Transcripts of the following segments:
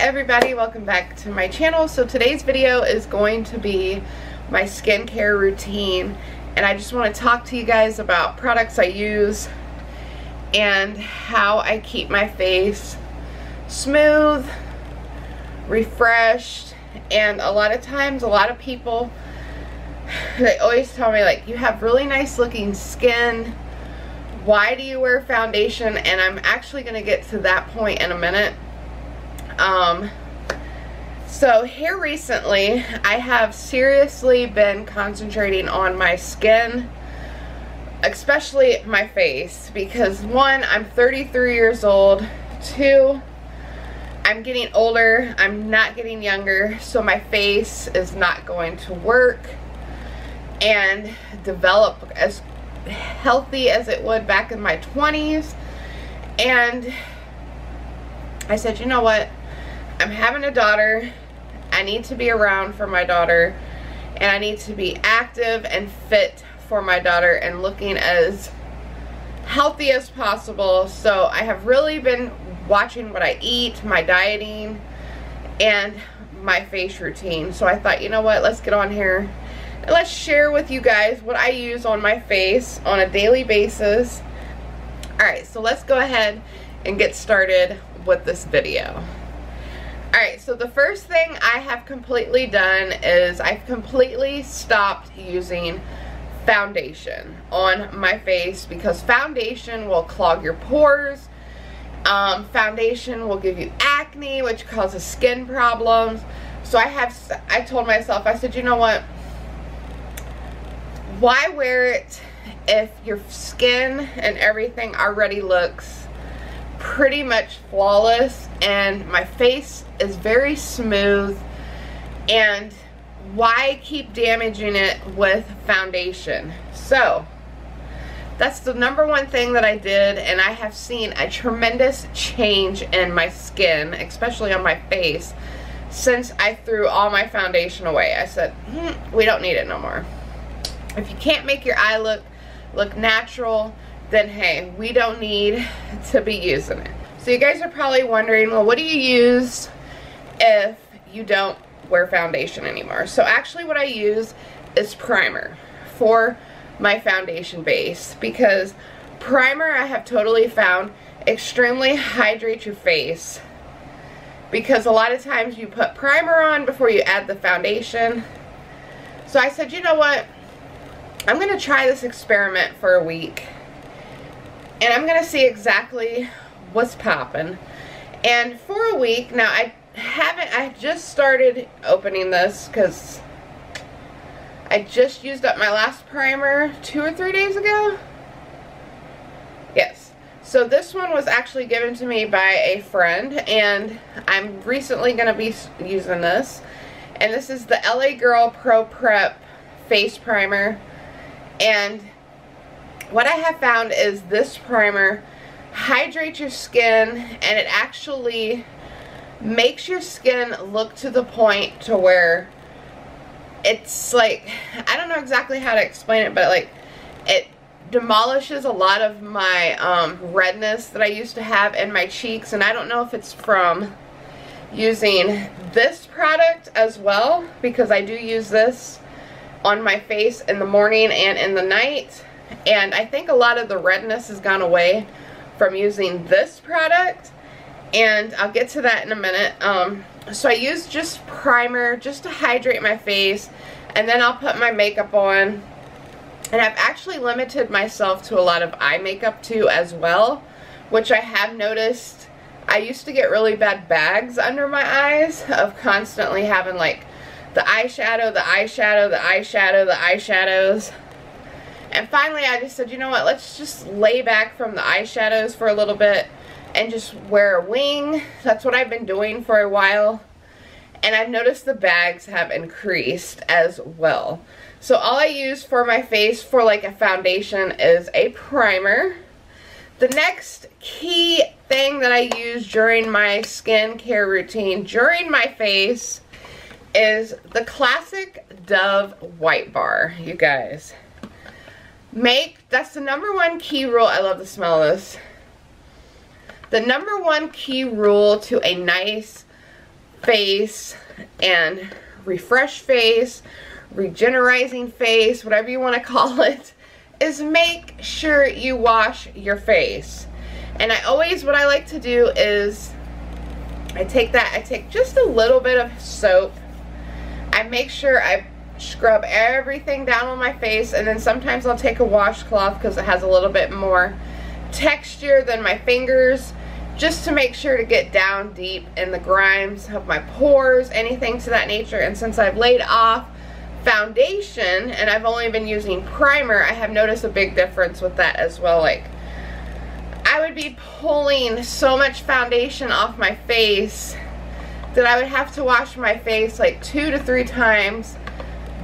everybody, welcome back to my channel. So today's video is going to be my skincare routine, and I just want to talk to you guys about products I use and how I keep my face smooth, refreshed. And a lot of times, a lot of people, they always tell me, like, you have really nice looking skin, why do you wear foundation? And I'm actually going to get to that point in a minute. So here recently, I have seriously been concentrating on my skin, especially my face, because one, I'm 33 years old, two, I'm getting older, I'm not getting younger, so my face is not going to work and develop as healthy as it would back in my 20s. And I said, you know what, I'm having a daughter, I need to be around for my daughter, and I need to be active and fit for my daughter and looking as healthy as possible. So I have really been watching what I eat, my dieting, and my face routine. So I thought, you know what, let's get on here and let's share with you guys what I use on my face on a daily basis. Alright, so let's go ahead and get started with this video. Alright, so the first thing I have completely done is I've completely stopped using foundation on my face, because foundation will clog your pores. Foundation will give you acne, which causes skin problems. So I told myself, I said, you know what, why wear it if your skin and everything already looks pretty much flawless, and my face is very smooth, and why keep damaging it with foundation? So that's the number one thing that I did, and I have seen a tremendous change in my skin, especially on my face, since I threw all my foundation away. I said, we don't need it no more. If you can't make your eye look natural, then hey, we don't need to be using it. So you guys are probably wondering, well, what do you use if you don't wear foundation anymore? So actually what I use is primer for my foundation base, because primer, I have totally found, extremely hydrates your face, because a lot of times you put primer on before you add the foundation. So I said, you know what, I'm going to try this experiment for a week, and I'm going to see exactly what's popping. And for a week, now I just started opening this because I just used up my last primer 2 or 3 days ago. Yes. So this one was actually given to me by a friend, and I'm recently going to be using this. And this is the LA Girl Pro Prep Face Primer. And what I have found is this primer hydrates your skin, and it actually makes your skin look to the point to where it's like, I don't know exactly how to explain it, but like it demolishes a lot of my redness that I used to have in my cheeks. And I don't know if it's from using this product as well, because I do use this on my face in the morning and in the night, and I think a lot of the redness has gone away from using this product, and I'll get to that in a minute. So I use just primer just to hydrate my face, and then I'll put my makeup on. And I've actually limited myself to a lot of eye makeup too as well, which I have noticed. I used to get really bad bags under my eyes of constantly having like the eyeshadow, the eyeshadow, the eyeshadow, the eyeshadows. And finally I just said, you know what, let's just lay back from the eyeshadows for a little bit and just wear a wing. That's what I've been doing for a while. And I've noticed the bags have increased as well. So all I use for my face for like a foundation is a primer. The next key thing that I use during my skincare routine, during my face, is the classic Dove White Bar, you guys. That's the #1 key rule. I love the smell of this. The #1 key rule to a nice face and refresh face, regenerizing face, whatever you want to call it, is make sure you wash your face. And what I like to do is I take just a little bit of soap. I make sure I scrub everything down on my face, and then sometimes I'll take a washcloth because it has a little bit more texture than my fingers, just to make sure to get down deep in the grimes of my pores, anything to that nature. And since I've laid off foundation and I've only been using primer, I have noticed a big difference with that as well. Like, I would be pulling so much foundation off my face that I would have to wash my face like 2 to 3 times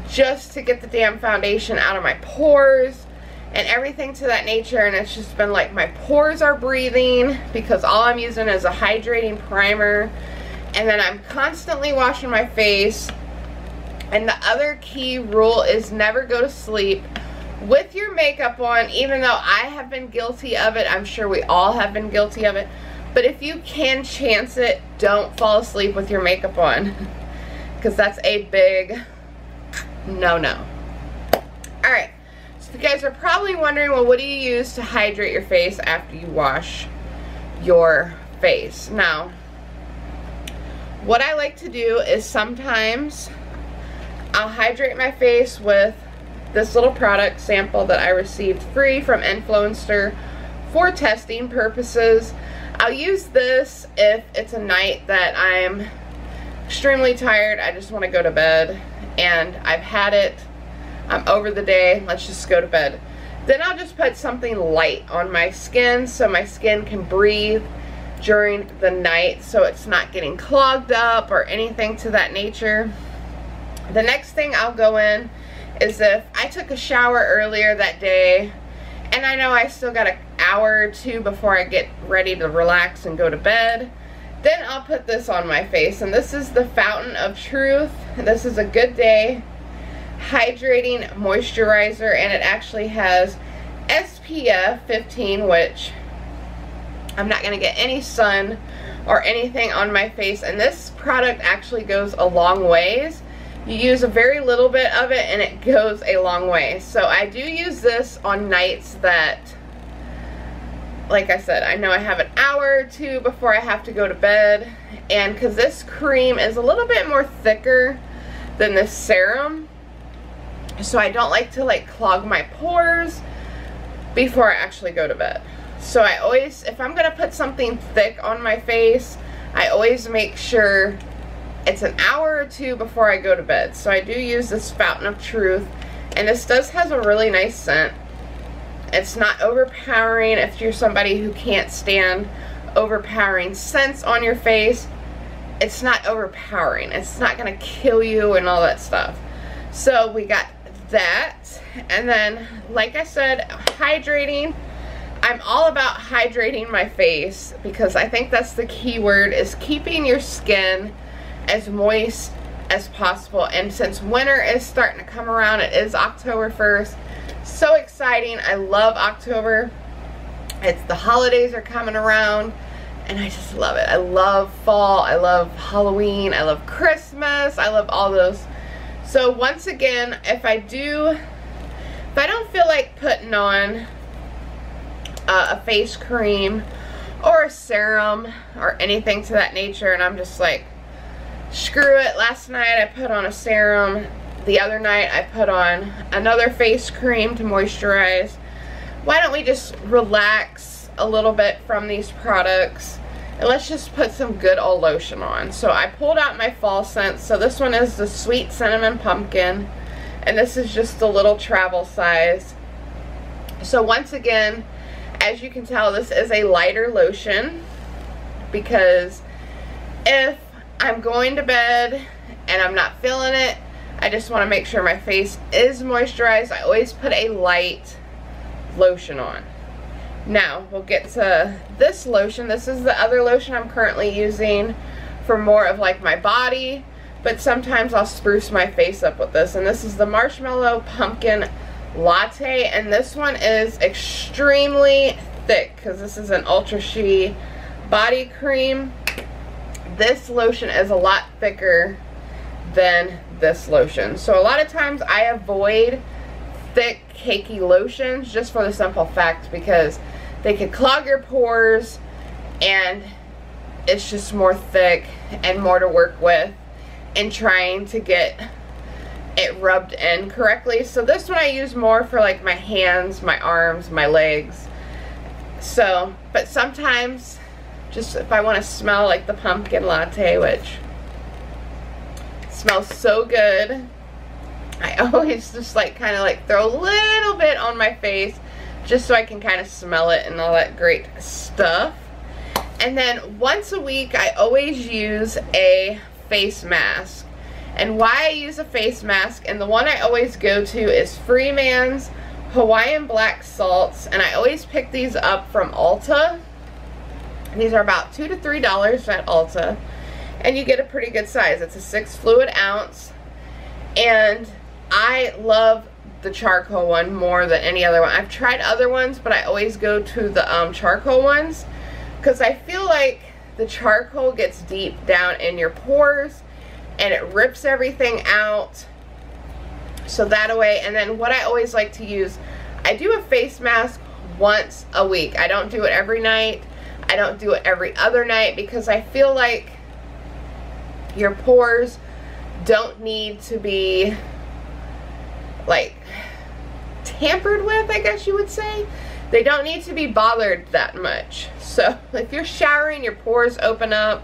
just to get the damn foundation out of my pores and everything to that nature. And it's just been like my pores are breathing because all I'm using is a hydrating primer, and then I'm constantly washing my face. And the other key rule is never go to sleep with your makeup on, even though I have been guilty of it. I'm sure we all have been guilty of it. But if you can chance it, don't fall asleep with your makeup on, because that's a big no-no. Alright, so you guys are probably wondering, well, what do you use to hydrate your face after you wash your face? Now, what I like to do is sometimes I'll hydrate my face with this little product sample that I received free from Influencer for testing purposes. I'll use this if it's a night that I'm extremely tired, I just want to go to bed, and I've had it, I'm over the day, let's just go to bed. Then I'll just put something light on my skin so my skin can breathe during the night, so it's not getting clogged up or anything to that nature. The next thing I'll go in is if I took a shower earlier that day and I know I still got an hour or 2 before I get ready to relax and go to bed, then I'll put this on my face. And this is the Fountain of Truth. This is a Good Day Hydrating Moisturizer, and it actually has SPF 15, which I'm not going to get any sun or anything on my face. And this product actually goes a long ways. You use a very little bit of it and it goes a long way. So I do use this on nights that, like I said, I know I have an hour or 2 before I have to go to bed. And because this cream is a little bit more thicker than this serum, so I don't like to like clog my pores before I actually go to bed. So I always, if I'm going to put something thick on my face, I always make sure it's an hour or 2 before I go to bed. So I do use this Fountain of Truth, and this does has a really nice scent. It's not overpowering if you're somebody who can't stand overpowering scents on your face. It's not overpowering. It's not going to kill you and all that stuff. So we got that. And then, like I said, hydrating. I'm all about hydrating my face because I think that's the key word, is keeping your skin as moist as possible. And since winter is starting to come around, it is October 1st. So exciting. I love October. It's the holidays are coming around and I just love it. I love fall. I love Halloween. I love Christmas. I love all those. So once again, if I don't feel like putting on a face cream or a serum or anything to that nature, and I'm just like, screw it. Last night I put on a serum. The other night I put on another face cream to moisturize. Why don't we just relax a little bit from these products and let's just put some good old lotion on. So I pulled out my fall scents. So this one is the Sweet Cinnamon Pumpkin, and this is just the little travel size. So once again, as you can tell, this is a lighter lotion because if I'm going to bed and I'm not feeling it, I just want to make sure my face is moisturized. I always put a light lotion on. Now we'll get to this lotion. This is the other lotion I'm currently using for more of like my body, but sometimes I'll spruce my face up with this. And this is the Marshmallow Pumpkin Latte, and this one is extremely thick because this is an Ultra She body cream. this lotion is a lot thicker than this lotion. So a lot of times I avoid thick, cakey lotions just for the simple fact because they could clog your pores and it's just more thick and more to work with in trying to get it rubbed in correctly. So this one I use more for like my hands, my arms, my legs. So, but sometimes just if I want to smell like the pumpkin latte, which smells so good, I always just like kind of like throw a little bit on my face just so I can kind of smell it and all that great stuff. And then once a week I always use a face mask. And why I use a face mask, and the one I always go to is Freeman's Hawaiian Black Salts, and I always pick these up from Ulta. These are about $2 to $3 at Ulta, and you get a pretty good size. It's a 6 fluid ounce, and I love the charcoal one more than any other one. I've tried other ones, but I always go to the charcoal ones because I feel like the charcoal gets deep down in your pores and it rips everything out. So that way, and then what I always like to use, I do a face mask once a week. I don't do it every night. I don't do it every other night because I feel like your pores don't need to be like tampered with, I guess you would say. They don't need to be bothered that much. So if you're showering, your pores open up.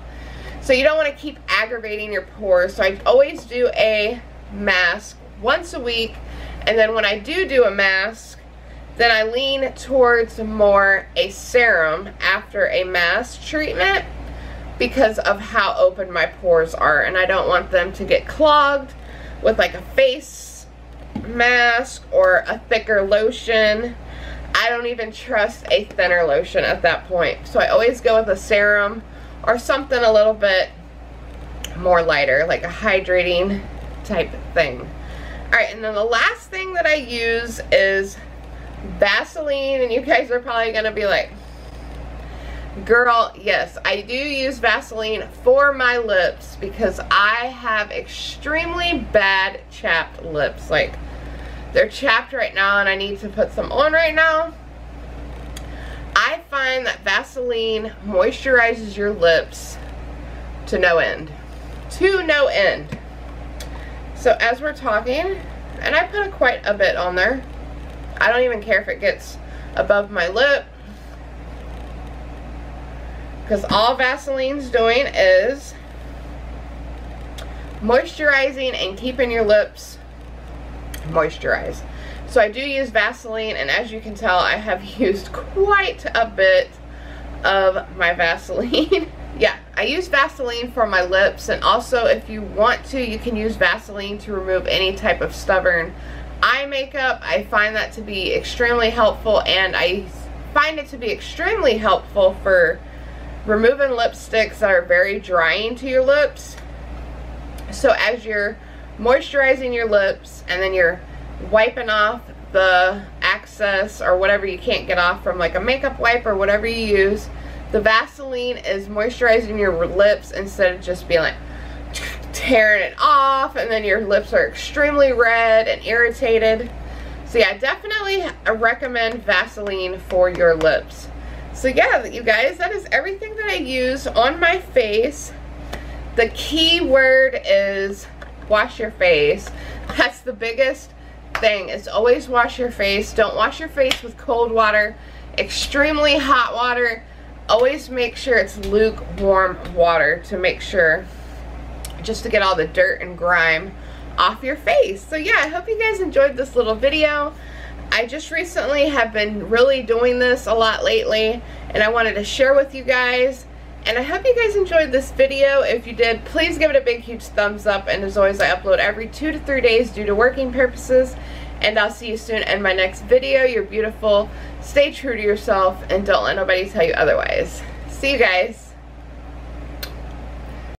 So you don't want to keep aggravating your pores. So I always do a mask once a week. And then when I do a mask, then I lean towards more a serum after a mask treatment because of how open my pores are. And I don't want them to get clogged with like a face mask or a thicker lotion. I don't even trust a thinner lotion at that point. So I always go with a serum or something a little bit more lighter, like a hydrating type thing. Alright, and then the last thing that I use is Vaseline, and you guys are probably going to be like, girl, yes, I do use Vaseline for my lips because I have extremely bad chapped lips. Like, they're chapped right now and I need to put some on right now. I find that Vaseline moisturizes your lips to no end. To no end. So as we're talking, and I put quite a bit on there. I don't even care if it gets above my lip, because all Vaseline's doing is moisturizing and keeping your lips moisturized. So I do use Vaseline, and as you can tell, I have used quite a bit of my Vaseline. Yeah, I use Vaseline for my lips, and also if you want to, you can use Vaseline to remove any type of stubborn eye makeup. I find that to be extremely helpful, and I find it to be extremely helpful for removing lipsticks that are very drying to your lips. So as you're moisturizing your lips and then you're wiping off the excess or whatever you can't get off from like a makeup wipe or whatever you use, the Vaseline is moisturizing your lips instead of just being like tearing it off, and then your lips are extremely red and irritated. So yeah, definitely recommend Vaseline for your lips. So yeah, you guys, that is everything that I use on my face. The key word is wash your face. That's the biggest thing, is always wash your face. Don't wash your face with cold water, extremely hot water. Always make sure it's lukewarm water to make sure, just to get all the dirt and grime off your face. So yeah, I hope you guys enjoyed this little video. I just recently have been really doing this a lot lately, and I wanted to share with you guys. And I hope you guys enjoyed this video. If you did, please give it a big, huge thumbs up. And as always, I upload every 2 to 3 days due to working purposes. And I'll see you soon in my next video. You're beautiful. Stay true to yourself, and don't let nobody tell you otherwise. See you guys.